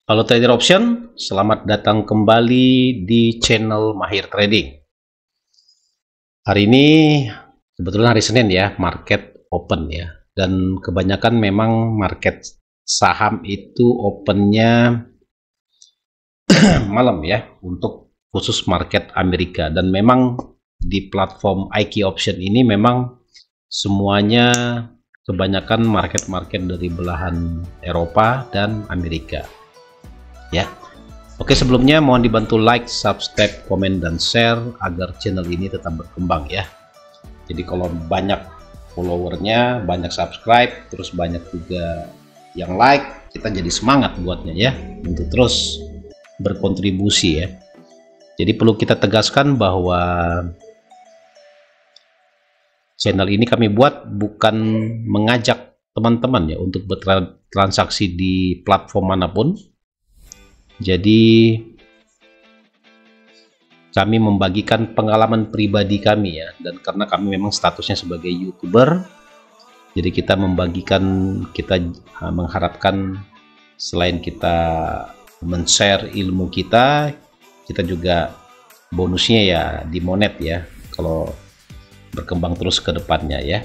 Halo trader option, selamat datang kembali di channel Mahir Trading. Hari ini kebetulan hari Senin ya, market open ya. Dan kebanyakan memang market saham itu opennya malam ya, untuk khusus market Amerika. Dan memang di platform IQ Option ini memang semuanya kebanyakan market-market dari belahan Eropa dan Amerika. Ya. Oke, sebelumnya mohon dibantu like, subscribe, komen, dan share agar channel ini tetap berkembang ya. Jadi kalau banyak followernya, banyak subscribe, terus banyak juga yang like, kita jadi semangat buatnya ya, untuk terus berkontribusi ya. Jadi perlu kita tegaskan bahwa channel ini kami buat bukan mengajak teman-teman ya untuk bertransaksi di platform manapun. Jadi kami membagikan pengalaman pribadi kami ya, dan karena kami memang statusnya sebagai YouTuber, jadi kita membagikan, kita mengharapkan selain kita men-share ilmu kita juga bonusnya ya di monet ya kalau berkembang terus ke depannya ya.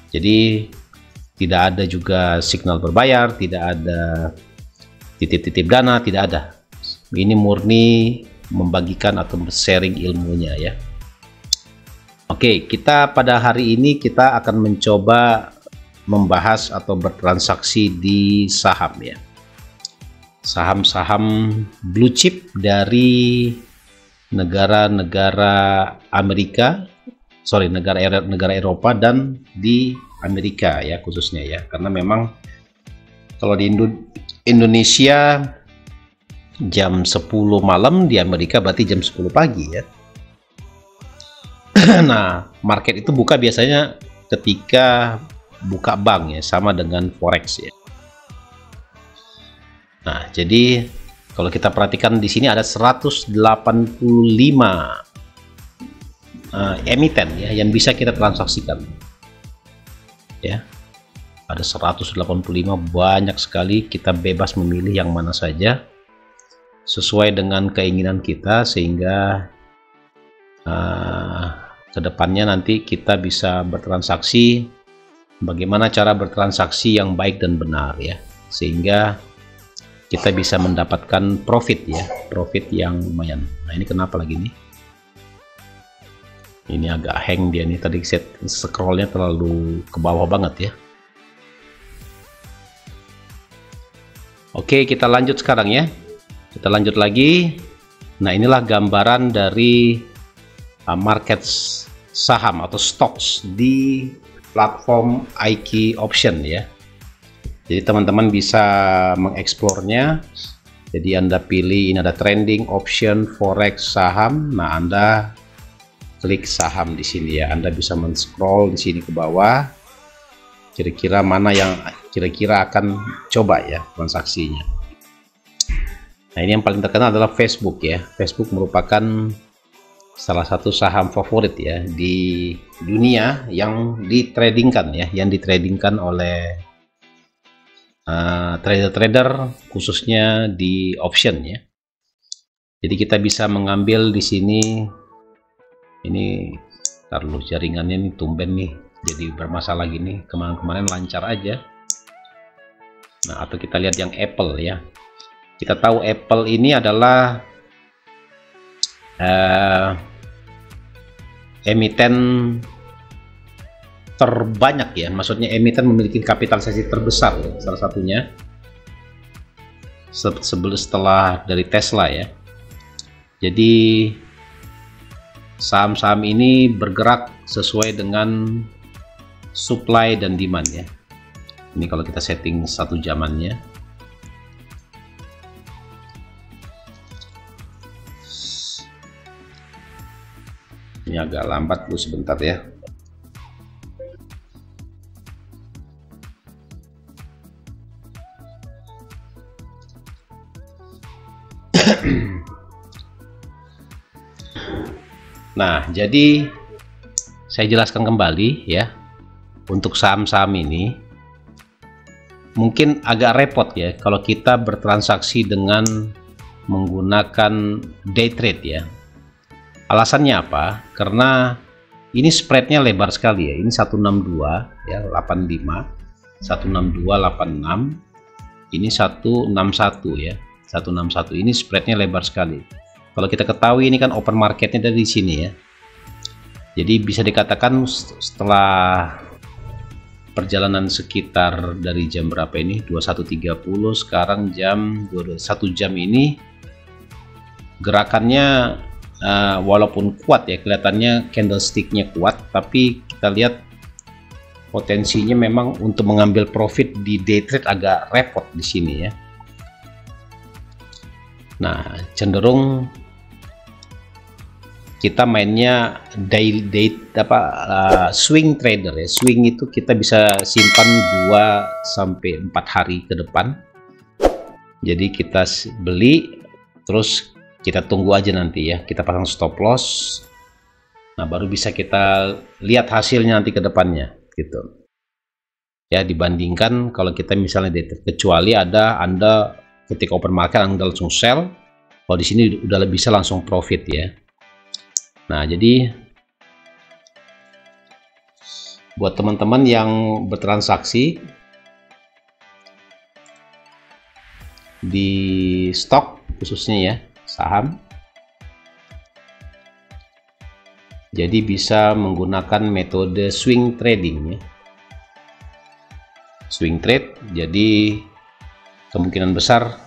Jadi tidak ada juga signal berbayar, tidak ada titip-titip dana, tidak ada. Ini murni membagikan atau sharing ilmunya ya. Oke, kita pada hari ini kita akan mencoba membahas atau bertransaksi di saham ya. Saham-saham blue chip dari negara-negara Amerika, negara Eropa dan di Amerika ya khususnya ya. Karena memang kalau di Indonesia jam 10 malam, di Amerika berarti jam 10 pagi ya. Nah, market itu buka biasanya ketika buka bank ya, sama dengan forex ya. Nah, jadi kalau kita perhatikan di sini ada 185 emiten ya yang bisa kita transaksikan. Ya. Ada 185, banyak sekali, kita bebas memilih yang mana saja sesuai dengan keinginan kita, sehingga kedepannya nanti kita bisa bertransaksi bagaimana cara bertransaksi yang baik dan benar ya, sehingga kita bisa mendapatkan profit ya, profit yang lumayan. Nah ini kenapa lagi nih, ini agak hang dia nih, tadi scrollnya terlalu ke bawah banget ya. Oke, kita lanjut sekarang ya. Kita lanjut lagi. Nah, inilah gambaran dari market saham atau stocks di platform IQ Option ya. Jadi teman-teman bisa mengeksplornya. Jadi Anda pilih, ini ada trending, option, forex, saham. Nah, Anda klik saham di sini ya. Anda bisa men-scroll di sini ke bawah. Kira-kira mana yang kira-kira akan coba ya transaksinya. Nah ini yang paling terkenal adalah Facebook ya. Facebook merupakan salah satu saham favorit ya di dunia yang ditradingkan ya, yang ditradingkan oleh trader-trader khususnya di option ya. Jadi kita bisa mengambil di sini, ini taruh jaringannya nih tumben nih jadi bermasalah gini, kemarin lancar aja. Nah, atau kita lihat yang Apple ya. Kita tahu Apple ini adalah emiten terbanyak ya, maksudnya emiten memiliki kapitalisasi terbesar ya, salah satunya setelah dari Tesla ya. Jadi saham-saham ini bergerak sesuai dengan supply dan demand ya. Ini kalau kita setting 1 jamannya. Ini agak lambat dulu sebentar ya. Nah, jadi saya jelaskan kembali ya, untuk saham-saham ini mungkin agak repot ya kalau kita bertransaksi dengan menggunakan day trade ya. Alasannya apa? Karena ini spreadnya lebar sekali ya. Ini 162 ya, 85, 162, 86. Ini 161 ya, 161. Ini spreadnya lebar sekali. Kalau kita ketahui ini kan open marketnya dari sini ya. Jadi bisa dikatakan setelah perjalanan sekitar dari jam berapa ini? 21.30, sekarang jam 1 jam ini gerakannya walaupun kuat ya, kelihatannya candlesticknya kuat, tapi kita lihat potensinya memang untuk mengambil profit di day trade agak repot di sini ya. Nah, cenderung kita mainnya swing trader ya. Swing itu kita bisa simpan 2 sampai 4 hari ke depan. Jadi kita beli terus kita tunggu aja nanti ya. Kita pasang stop loss. Nah, baru bisa kita lihat hasilnya nanti ke depannya gitu. Ya, dibandingkan kalau kita misalnya kecuali Anda ketika open market Anda langsung sell. Kalau di sini udah bisa langsung profit ya. Nah, jadi buat teman-teman yang bertransaksi di stok khususnya ya, saham, jadi bisa menggunakan metode swing trading ya. Swing trade, jadi kemungkinan besar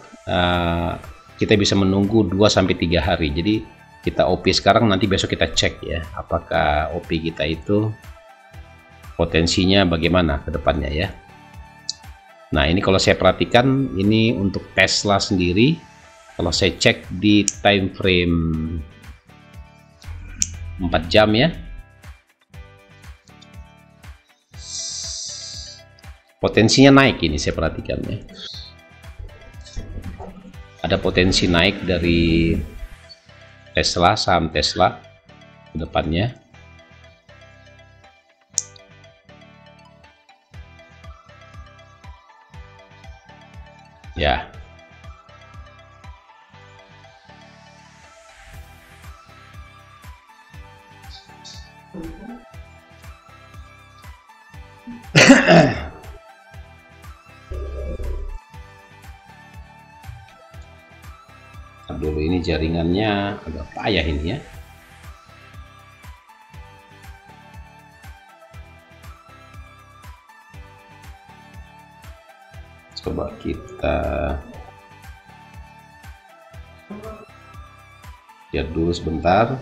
kita bisa menunggu 2-3 hari. Jadi kita OP sekarang, nanti besok kita cek ya apakah OP kita itu potensinya bagaimana ke depannya ya. Nah, ini kalau saya perhatikan ini untuk Tesla sendiri, kalau saya cek di time frame 4 jam ya, potensinya naik. Ini saya perhatikan ya, ada potensi naik dari Tesla, saham Tesla ke depannya. Ya. Dulu ini jaringannya agak payah ini ya. Coba kita lihat dulu sebentar.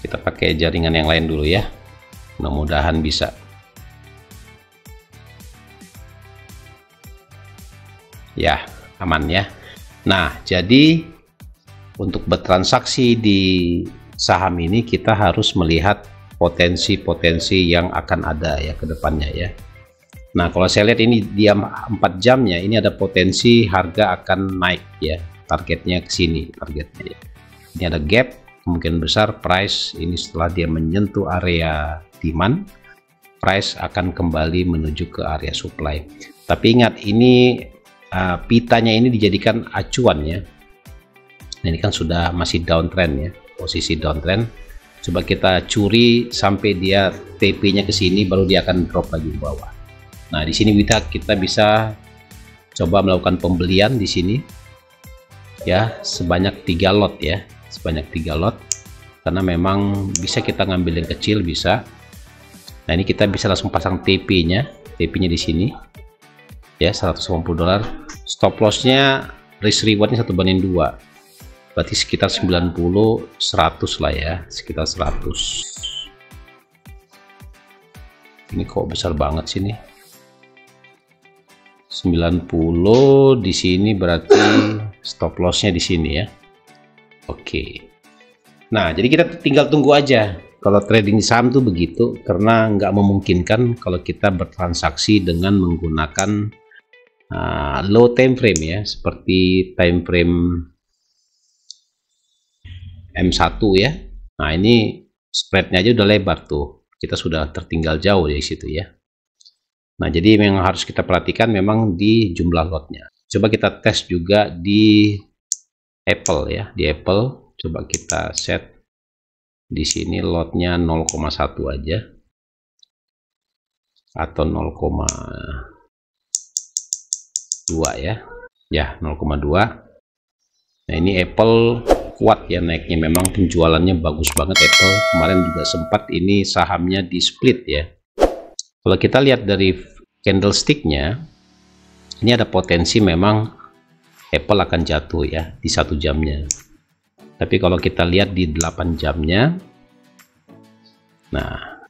Kita pakai jaringan yang lain dulu ya, mudah-mudahan bisa. Ya, aman ya. Nah, jadi untuk bertransaksi di saham ini kita harus melihat potensi-potensi yang akan ada ya ke depannya ya. Nah, kalau saya lihat ini dia 4 jamnya, ini ada potensi harga akan naik ya. Targetnya ke sini, targetnya ya. Ini ada gap, kemungkinan besar price ini setelah dia menyentuh area demand, price akan kembali menuju ke area supply. Tapi ingat, ini pitanya ini dijadikan acuan ya. Nah, ini kan sudah masih downtrend ya, posisi downtrend. Coba kita curi sampai dia TP-nya ke sini, baru dia akan drop lagi ke bawah. Nah, di sini kita bisa coba melakukan pembelian di sini ya, sebanyak 3 lot ya, sebanyak 3 lot, karena memang bisa kita ngambil yang kecil bisa. Nah, ini kita bisa langsung pasang TP-nya di sini ya, $150. Stop lossnya risk rewardnya 1/2, berarti sekitar 90-100 lah ya, sekitar 100. Ini kok besar banget sini, 90 di sini, berarti stop lossnya di sini ya. Oke, nah jadi kita tinggal tunggu aja. Kalau trading saham tuh begitu, karena nggak memungkinkan kalau kita bertransaksi dengan menggunakan low time frame ya, seperti time frame M1 ya. Nah, ini spreadnya aja udah lebar tuh, kita sudah tertinggal jauh dari situ ya. Nah, jadi yang harus kita perhatikan memang di jumlah lotnya. Coba kita tes juga di Apple ya, di Apple coba kita set di sini lotnya 0,1 aja atau 0,2 ya 0,2. Nah, ini Apple kuat ya naiknya, memang penjualannya bagus banget Apple. Kemarin juga sempat ini sahamnya di split ya. Kalau kita lihat dari candlesticknya, ini ada potensi memang Apple akan jatuh ya di 1 jamnya. Tapi kalau kita lihat di 8 jamnya, nah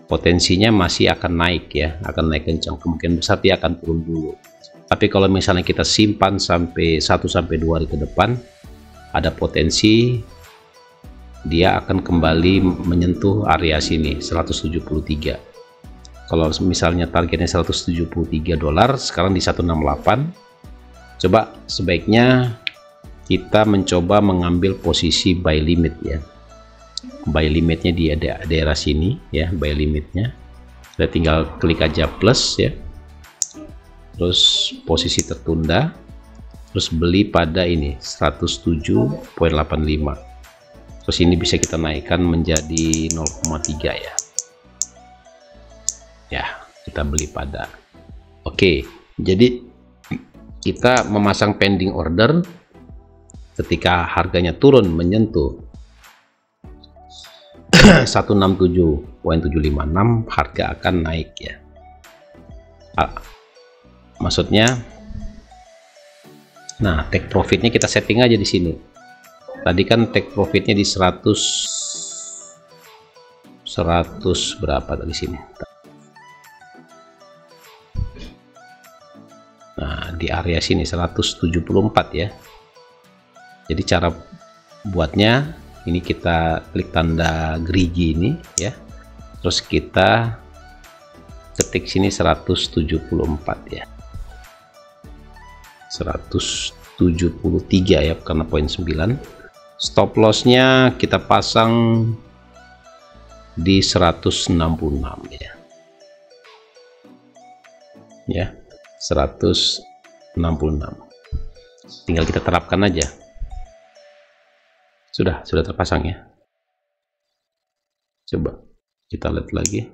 potensinya masih akan naik ya, akan naik kencang. Kemungkinan besar dia akan turun dulu. Tapi kalau misalnya kita simpan sampai 1-2 hari ke depan, ada potensi dia akan kembali menyentuh area sini 173. Kalau misalnya targetnya $173, sekarang di 168, coba sebaiknya kita mencoba mengambil posisi buy limit ya. Buy limitnya di daerah sini ya, buy limitnya. Kita tinggal klik aja plus ya. Terus posisi tertunda, terus beli pada ini 107.85. Terus ini bisa kita naikkan menjadi 0,3 ya. Ya, kita beli pada. Oke, jadi kita memasang pending order. Ketika harganya turun menyentuh 167.756, harga akan naik ya. Maksudnya, nah take profitnya kita setting aja di sini. Tadi kan take profitnya di 100 berapa tadi sini. Nah, di area sini 174 ya. Jadi cara buatnya ini, kita klik tanda gerigi ini ya, terus kita ketik sini 174 ya, 173 ya, karena poin 9. Stop lossnya kita pasang di 166 ya 166. Tinggal kita terapkan aja. Sudah terpasang ya. Coba kita lihat lagi.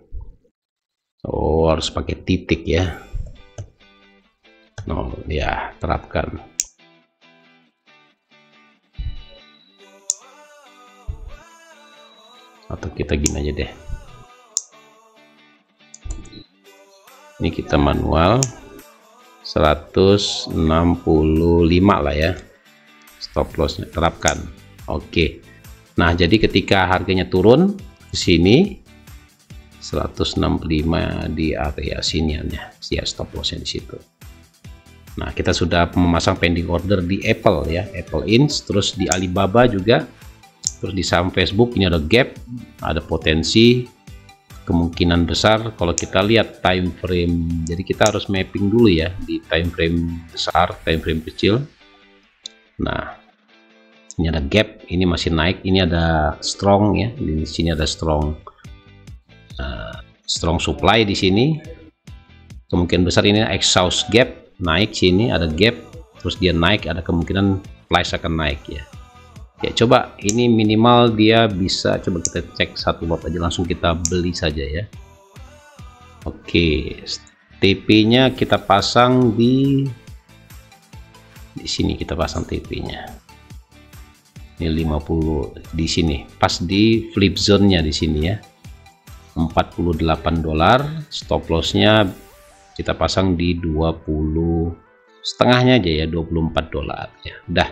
Oh, harus pakai titik ya. Oh ya, terapkan. Atau kita gini aja deh. Ini kita manual 165 lah ya. Stop lossnya terapkan. Oke. Nah, jadi ketika harganya turun ke sini 165 di area sini ya, stop lossnya di situ. Nah, kita sudah memasang pending order di Apple ya, Apple Inc, terus di Alibaba juga, terus di saham Facebook ini ada gap, ada potensi. Kemungkinan besar kalau kita lihat time frame, jadi kita harus mapping dulu ya di time frame besar, time frame kecil. Nah, ini ada gap, ini masih naik, ini ada strong ya, di sini ada strong supply di sini. Kemungkinan besar ini exhaust gap, naik sini ada gap, terus dia naik, ada kemungkinan price akan naik ya. Ya, coba ini minimal dia bisa, coba kita cek satu lot aja, langsung kita beli saja ya. Oke, TP nya kita pasang di Di sini kita pasang TP-nya. Ini 50 di sini, pas di flip zone-nya di sini ya. $48. Stop loss-nya kita pasang di 20 setengahnya aja ya, $24 ya. Udah.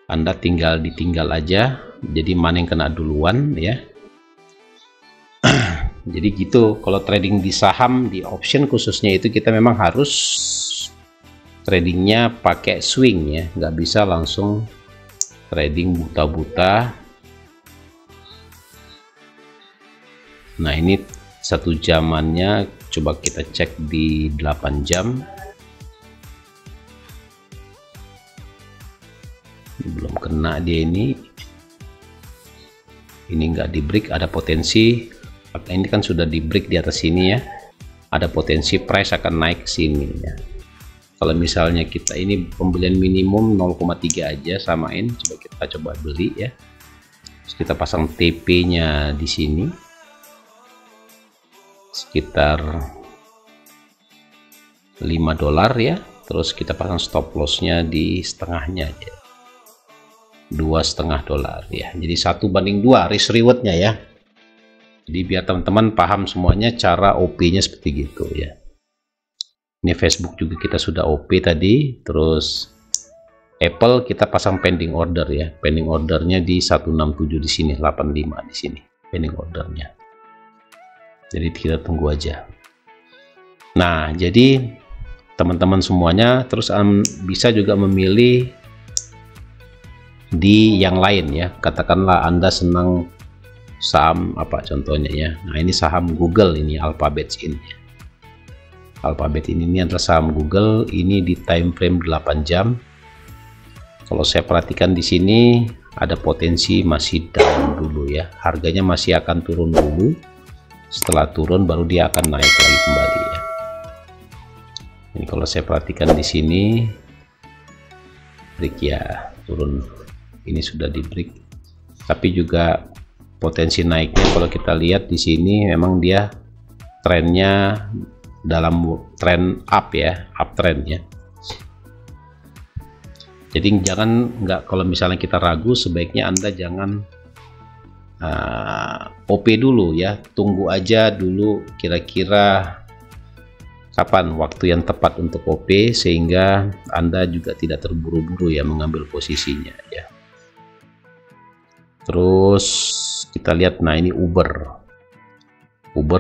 Anda tinggal ditinggal aja. Jadi mana yang kena duluan ya. Jadi gitu, kalau trading di saham, di option khususnya itu kita memang harus tradingnya pakai swing ya, nggak bisa langsung trading buta-buta. Nah ini 1 jamannya, coba kita cek di 8 jam. Belum kena dia ini nggak di break, ada potensi. Ini kan sudah di break di atas sini ya, ada potensi price akan naik ke sini ya. Kalau misalnya kita ini pembelian minimum 0,3 aja, samain, coba beli ya. Terus kita pasang TP-nya di sini sekitar $5 ya. Terus kita pasang stop loss-nya di setengahnya aja, $2,5 ya. Jadi 1:2 risk reward-nya ya. Jadi biar teman-teman paham semuanya cara OP-nya seperti gitu ya. Ini Facebook juga kita sudah OP tadi. Terus Apple kita pasang pending order ya. Pending ordernya di 167 di sini, 85 di sini pending ordernya. Jadi kita tunggu aja. Nah, jadi teman-teman semuanya terus bisa juga memilih di yang lain ya. Katakanlah Anda senang saham apa contohnya ya. Nah ini saham Google, ini Alphabet ini. Alphabet ini adalah saham Google, ini di time frame 8 jam. Kalau saya perhatikan di sini ada potensi masih down dulu ya. Harganya masih akan turun dulu. Setelah turun baru dia akan naik lagi kembali ya. Ini kalau saya perhatikan di sini break ya, turun. Ini sudah di break. Tapi juga potensi naiknya kalau kita lihat di sini memang dia trennya dalam tren up ya, uptrend ya. Jadi kalau misalnya kita ragu, sebaiknya Anda jangan OP dulu ya, tunggu aja dulu kira-kira kapan waktu yang tepat untuk OP, sehingga Anda juga tidak terburu-buru ya mengambil posisinya ya. Terus kita lihat, nah ini Uber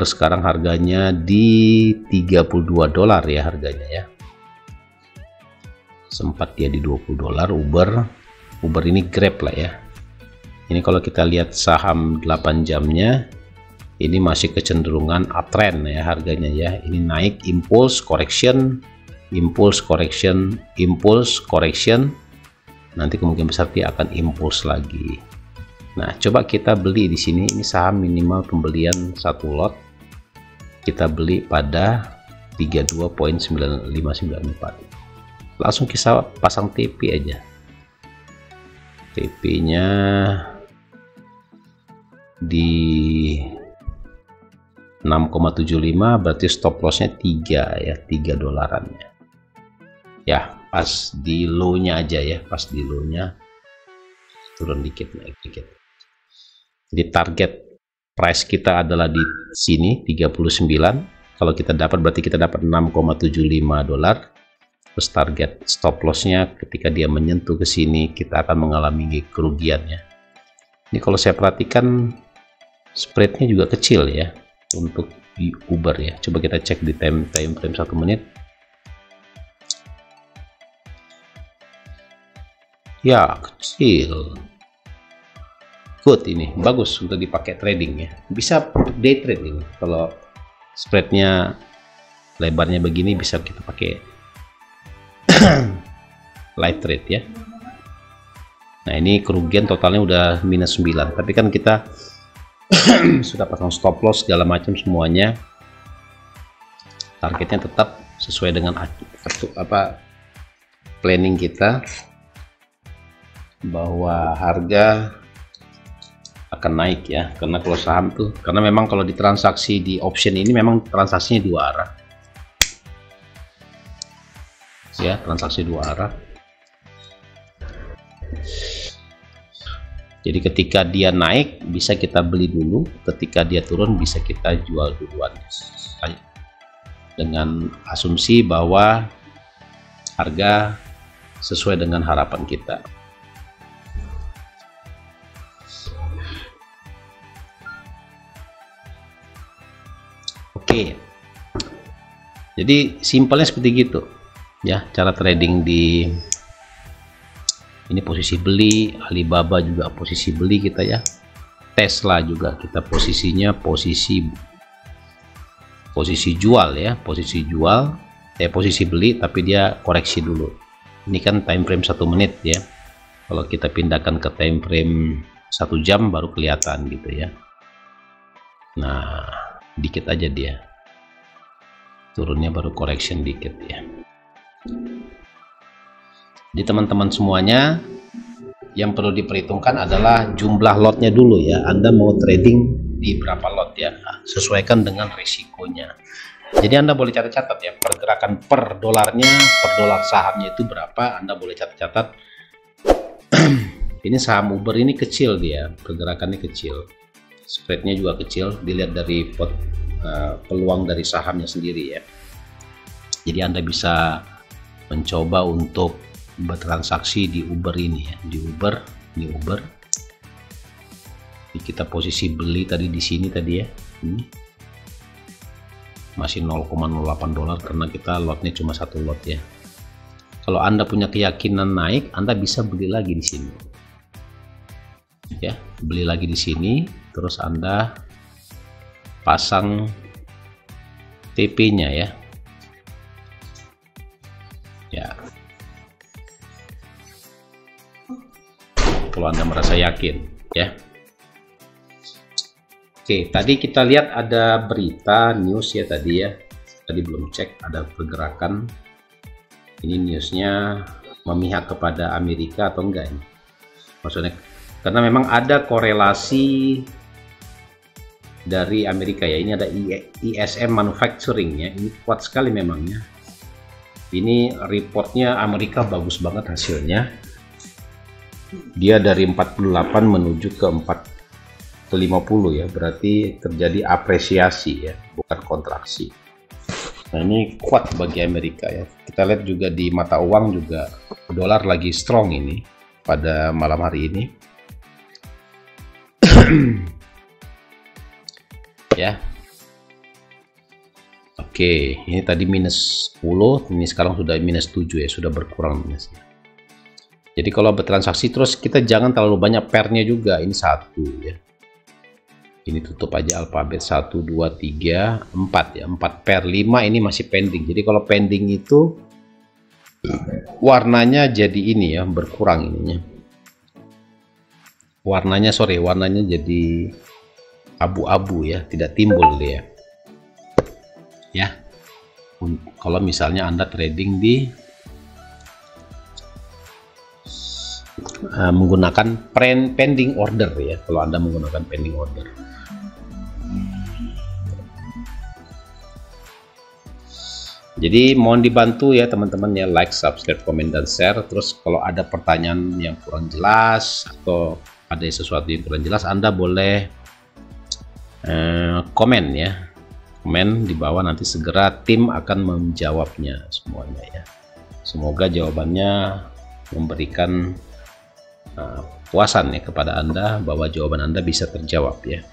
sekarang harganya di $32 ya harganya ya. Sempat dia di $20 Uber ini Grab lah ya. Ini kalau kita lihat saham 8 jamnya ini masih kecenderungan uptrend ya harganya ya. Ini naik, impulse correction, impulse correction, impulse correction. Nanti kemungkinan besar dia akan impulse lagi. Nah, coba kita beli di sini. Ini saham minimal pembelian 1 lot. Kita beli pada 32.9594. Langsung kita pasang TP aja. TP-nya di 6,75, berarti stop loss-nya 3 ya, $3 ya. Ya, pas di low-nya aja ya, pas di low-nya turun dikit, naik dikit. Jadi target price kita adalah di sini 39. Kalau kita dapat berarti kita dapat $6,75. Terus target stop loss-nya ketika dia menyentuh ke sini kita akan mengalami kerugian ya. Ini kalau saya perhatikan spread-nya juga kecil ya untuk di Uber ya. Coba kita cek di time frame 1 menit. Ya, kecil. Good, ini bagus untuk dipakai trading ya. Bisa day trade ini. Kalau spreadnya lebarnya begini bisa kita pakai live trade ya. Nah ini kerugian totalnya udah minus 9, tapi kan kita sudah pasang stop loss segala macam semuanya. Targetnya tetap sesuai dengan planning kita, bahwa harga akan naik ya. Karena kalau saham tuh, karena memang kalau di transaksi di option ini memang transaksinya 2 arah ya, transaksi 2 arah. Jadi ketika dia naik bisa kita beli dulu, ketika dia turun bisa kita jual duluan, dengan asumsi bahwa harga sesuai dengan harapan kita. Oke, jadi simpelnya seperti gitu ya cara trading di ini. Posisi beli, Alibaba juga posisi beli kita ya, Tesla juga kita posisinya posisi jual ya, posisi beli tapi dia koreksi dulu. Ini kan time frame 1 menit ya, kalau kita pindahkan ke time frame 1 jam baru kelihatan gitu ya. Nah dikit aja dia turunnya, baru correction dikit ya. Jadi teman-teman semuanya, yang perlu diperhitungkan adalah jumlah lotnya dulu ya. Anda mau trading di berapa lot ya, sesuaikan dengan risikonya. Jadi Anda boleh catat-catat ya, pergerakan per dolarnya, per dolar sahamnya itu berapa. Anda boleh catat-catat. Ini saham Uber ini kecil dia, pergerakannya kecil, spreadnya juga kecil, dilihat dari peluang dari sahamnya sendiri ya. Jadi Anda bisa mencoba untuk bertransaksi di Uber ini ya, di Uber. Jadi kita posisi beli tadi di sini tadi ya, ini masih 0,08 dolar karena kita lotnya cuma 1 lot ya. Kalau Anda punya keyakinan naik, Anda bisa beli lagi di sini ya, beli lagi di sini, terus Anda pasang TP-nya ya. Kalau Anda merasa yakin ya. Oke, tadi kita lihat ada berita news ya tadi ya. Tadi belum cek ada pergerakan. Ini newsnya memihak kepada Amerika atau enggak ini? Maksudnya karena memang ada korelasi dari Amerika ya. Ini ada ISM Manufacturing ya. Ini kuat sekali memangnya. Ini reportnya Amerika bagus banget hasilnya. Dia dari 48 menuju ke 50 ya, berarti terjadi apresiasi ya, bukan kontraksi. Nah ini kuat bagi Amerika ya. Kita lihat juga di mata uang juga dolar lagi strong ini pada malam hari ini. Ya. Oke, ini tadi minus 10, ini sekarang sudah minus 7 ya, sudah berkurang minusnya. Jadi kalau bertransaksi terus kita jangan terlalu banyak pairnya juga. Ini 1 ya. Ini tutup aja alfabet 1, 2, 3, 4 ya. 4 pair, 5 ini masih pending. Jadi kalau pending itu warnanya jadi ini ya, berkurang ininya. Warnanya jadi abu-abu ya, tidak timbul dia. Ya. Kalau misalnya Anda trading di menggunakan pending order ya, kalau Anda menggunakan pending order. Jadi mohon dibantu ya teman-teman ya, like, subscribe, komen, dan share. Terus kalau ada pertanyaan yang kurang jelas atau ada sesuatu yang kurang jelas, Anda boleh komen ya, komen di bawah, nanti segera tim akan menjawabnya semuanya ya. Semoga jawabannya memberikan puasan ya kepada Anda, bahwa jawaban Anda bisa terjawab ya.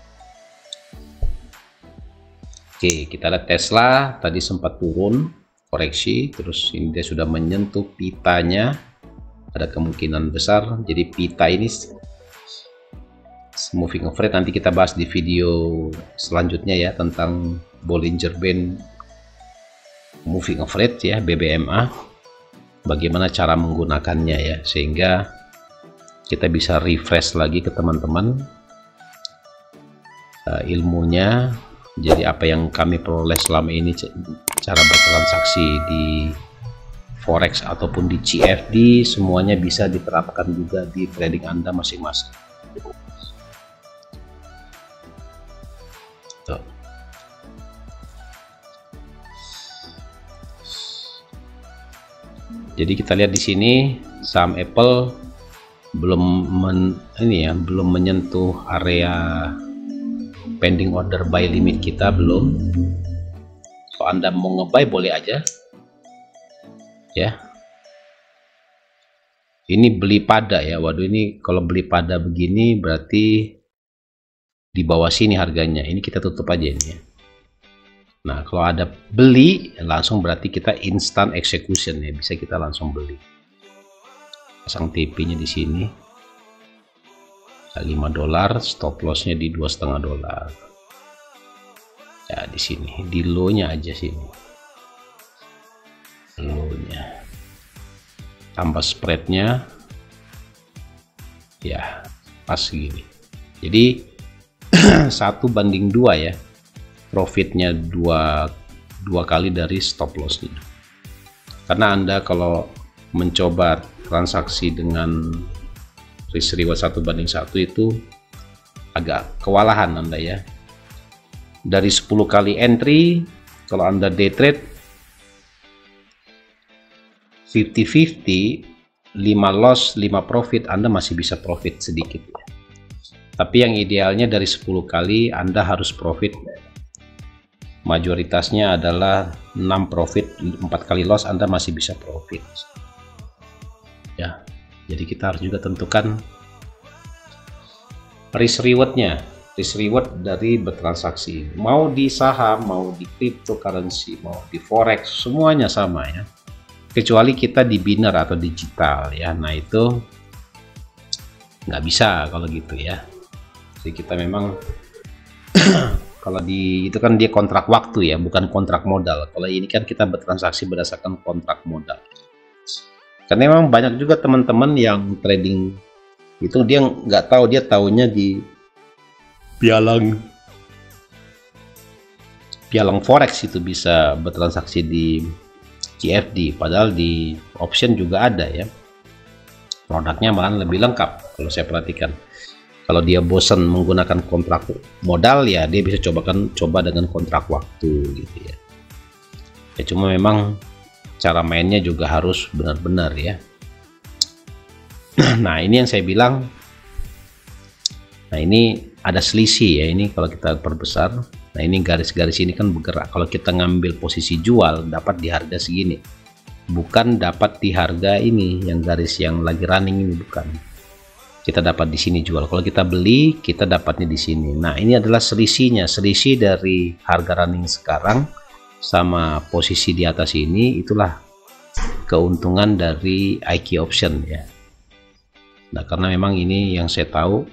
Oke, kita lihat Tesla tadi sempat turun koreksi, terus ini dia sudah menyentuh pitanya, ada kemungkinan besar. Jadi pita ini moving average nanti kita bahas di video selanjutnya ya, tentang Bollinger Band moving average ya, BBMA, bagaimana cara menggunakannya ya, sehingga kita bisa refresh lagi ke teman-teman ilmunya. Jadi apa yang kami peroleh selama ini, cara bertransaksi di forex ataupun di CFD, semuanya bisa diterapkan juga di trading Anda masing-masing. Jadi kita lihat di sini saham Apple belum menyentuh area pending order buy limit kita, belum. Kalau Anda mau nge-buy boleh aja ya. Ini beli pada ya. Waduh, ini kalau beli pada begini berarti di bawah sini harganya. Ini kita tutup aja ini ya. Nah, kalau ada beli langsung berarti kita instant execution ya, bisa kita langsung beli. Pasang TP-nya di sini. $5, stop loss-nya di $2,5. Ya, di sini, di low-nya aja sini. Low-nya. Tambah spread-nya. Ya, pas segini. Jadi 1:2 ya. Profitnya dua kali dari stop loss-nya. Karena Anda kalau mencoba transaksi dengan risk reward 1:1 itu agak kewalahan Anda ya. Dari 10 kali entry, kalau Anda day trade 50-50, 5 loss 5 profit, Anda masih bisa profit sedikit ya. Tapi yang idealnya dari 10 kali Anda harus profit, majoritasnya adalah 6 profit, 4 kali loss Anda masih bisa profit ya. Jadi kita harus juga tentukan risk rewardnya, risk reward dari bertransaksi, mau di saham, mau di cryptocurrency, mau di forex, semuanya sama ya, kecuali kita di biner atau digital ya. Nah itu nggak bisa kalau gitu ya. Jadi kita memang kalau di itu kan dia kontrak waktu ya, bukan kontrak modal. Kalau ini kan kita bertransaksi berdasarkan kontrak modal. Karena memang banyak juga teman-teman yang trading itu dia nggak tahu, dia taunya di pialang forex itu bisa bertransaksi di CFD, padahal di option juga ada ya. Produknya malah lebih lengkap kalau saya perhatikan. Kalau dia bosan menggunakan kontrak modal ya dia bisa coba dengan kontrak waktu gitu ya. Ya cuma memang cara mainnya juga harus benar-benar ya. Nah ini yang saya bilang, nah ini ada selisih ya, ini kalau kita perbesar, nah ini garis-garis ini kan bergerak. Kalau kita ngambil posisi jual dapat di harga segini, bukan dapat di harga ini yang garis yang lagi running ini, bukan. Kita dapat di sini jual. Kalau kita beli kita dapatnya di sini. Nah ini adalah selisihnya, selisih dari harga running sekarang sama posisi di atas ini, itulah keuntungan dari IK option ya. Nah karena memang ini yang saya tahu,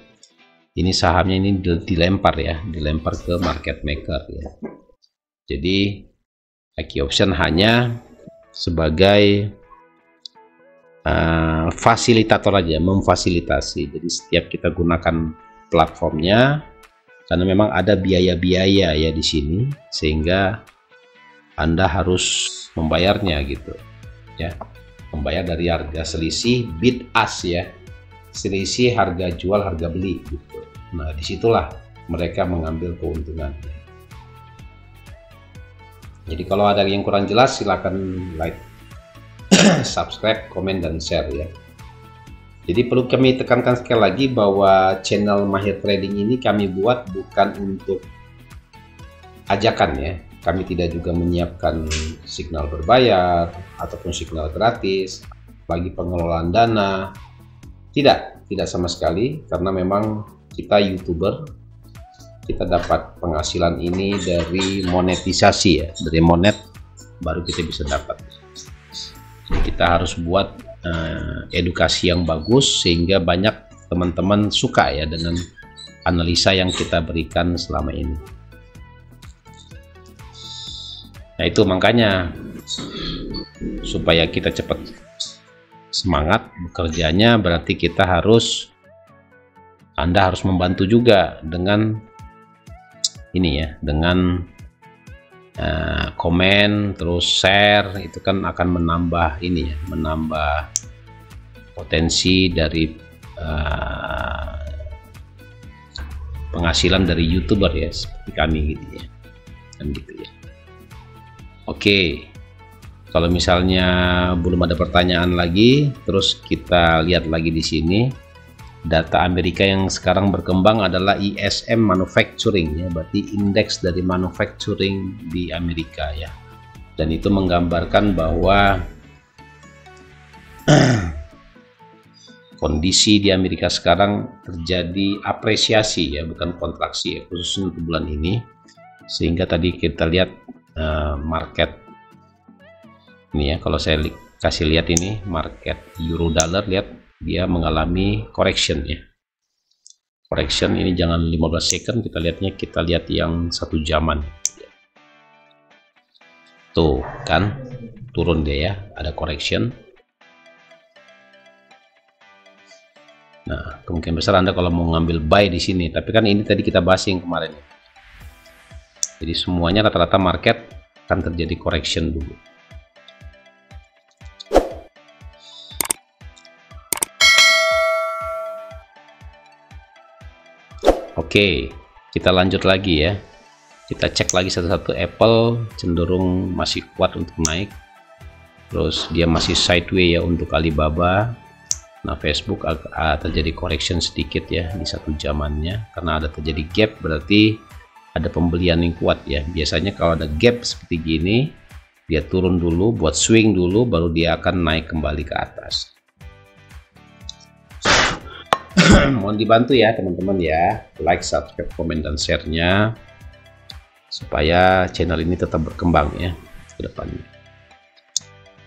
ini sahamnya ini dilempar ya, dilempar ke market maker ya. Jadi IK option hanya sebagai fasilitator aja, memfasilitasi. Jadi setiap kita gunakan platformnya, karena memang ada biaya-biaya ya di sini, sehingga Anda harus membayarnya gitu ya, membayar dari harga selisih bid ask ya, selisih harga jual harga beli gitu. Nah disitulah mereka mengambil keuntungan. Jadi kalau ada yang kurang jelas silakan like, subscribe, komen, dan share ya. Jadi perlu kami tekankan sekali lagi bahwa channel Mahir Trading ini kami buat bukan untuk ajakan ya. Kami tidak juga menyiapkan signal berbayar ataupun signal gratis bagi pengelolaan dana. Tidak sama sekali, karena memang kita YouTuber, kita dapat penghasilan ini dari monetisasi ya, dari monet baru kita bisa dapat. Jadi kita harus buat edukasi yang bagus sehingga banyak teman-teman suka ya dengan analisa yang kita berikan selama ini. Nah itu makanya supaya kita cepat semangat bekerjanya, berarti kita harus, Anda harus membantu juga dengan ini ya, dengan komen terus share, itu kan akan menambah ini ya, menambah potensi dari penghasilan dari YouTuber ya, seperti kami gitu ya, kan gitu ya. Oke, kalau misalnya belum ada pertanyaan lagi, terus kita lihat lagi di sini. data Amerika yang sekarang berkembang adalah ISM manufacturing ya, berarti indeks dari manufacturing di Amerika ya. Dan itu menggambarkan bahwa kondisi di Amerika sekarang terjadi apresiasi ya, bukan kontraksi ya, khususnya untuk bulan ini. Sehingga tadi kita lihat market ini ya, kalau saya kasih lihat ini market euro dollar, lihat dia mengalami correction ya. Correction ini jangan 15 second, kita lihat yang 1 jaman. Tuh kan turun dia ya, ada correction. Nah, kemungkinan besar Anda kalau mau ngambil buy di sini, tapi kan ini tadi kita bahas yang kemarin. Jadi semuanya rata-rata market akan terjadi correction dulu. Oke, kita lanjut lagi ya. Kita cek lagi satu-satu. Apple cenderung masih kuat untuk naik. Terus dia masih sideways ya untuk Alibaba. Nah, Facebook terjadi correction sedikit ya di 1 jamannya, karena ada terjadi gap, berarti ada pembelian yang kuat ya. Biasanya kalau ada gap seperti gini, dia turun dulu buat swing dulu, baru dia akan naik kembali ke atas. Mohon dibantu ya teman-teman ya, like, subscribe, komen, dan share-nya supaya channel ini tetap berkembang ya ke depannya.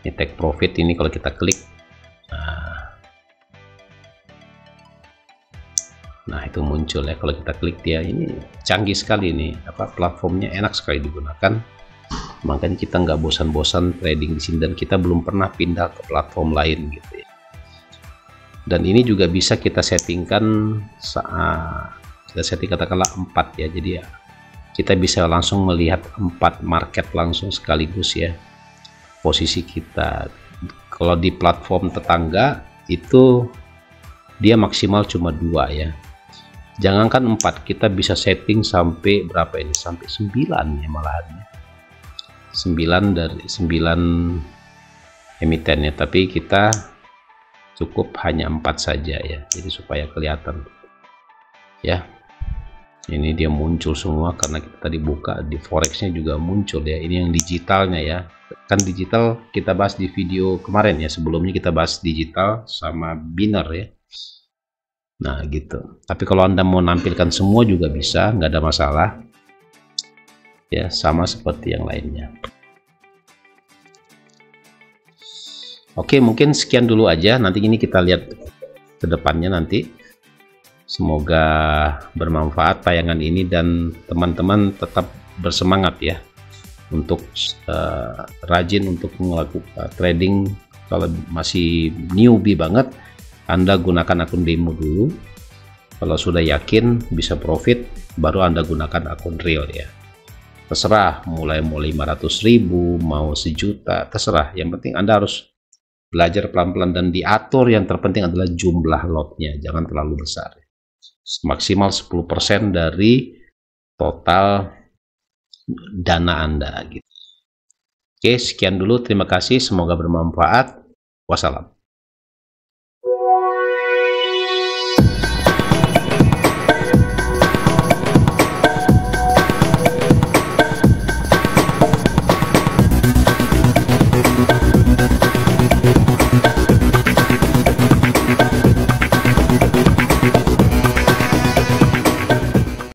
Ini take profit ini kalau kita klik, nah itu muncul ya. Kalau kita klik dia, ini canggih sekali nih, platformnya enak sekali digunakan, makanya kita nggak bosan-bosan trading di sini, dan kita belum pernah pindah ke platform lain gitu ya. Dan ini juga bisa kita settingkan kita setting katakanlah 4 ya, jadi ya kita bisa langsung melihat 4 market langsung sekaligus ya posisi kita. Kalau di platform tetangga itu dia maksimal cuma 2 ya, jangankan 4, kita bisa setting sampai berapa ini, sampai 9 ya malahan, 9 dari 9 emitennya, tapi kita cukup hanya 4 saja ya, jadi supaya kelihatan ya. Ini dia muncul semua karena kita tadi buka di forexnya juga muncul ya. Ini yang digitalnya ya, kan digital kita bahas di video kemarin ya, sebelumnya kita bahas digital sama biner ya. Nah gitu, tapi kalau Anda mau nampilkan semua juga bisa, nggak ada masalah ya, sama seperti yang lainnya. Oke, mungkin sekian dulu aja, nanti ini kita lihat ke depannya nanti. Semoga bermanfaat tayangan ini dan teman-teman tetap bersemangat ya untuk rajin untuk melakukan trading. Kalau masih newbie banget, Anda gunakan akun demo dulu. Kalau sudah yakin bisa profit, baru Anda gunakan akun real ya. Terserah mulai 500.000 mau 1 juta, terserah. Yang penting Anda harus belajar pelan-pelan dan diatur. Yang terpenting adalah jumlah lotnya, jangan terlalu besar. Maksimal 10% dari total dana Anda gitu. Oke, sekian dulu, terima kasih, semoga bermanfaat. Wassalam.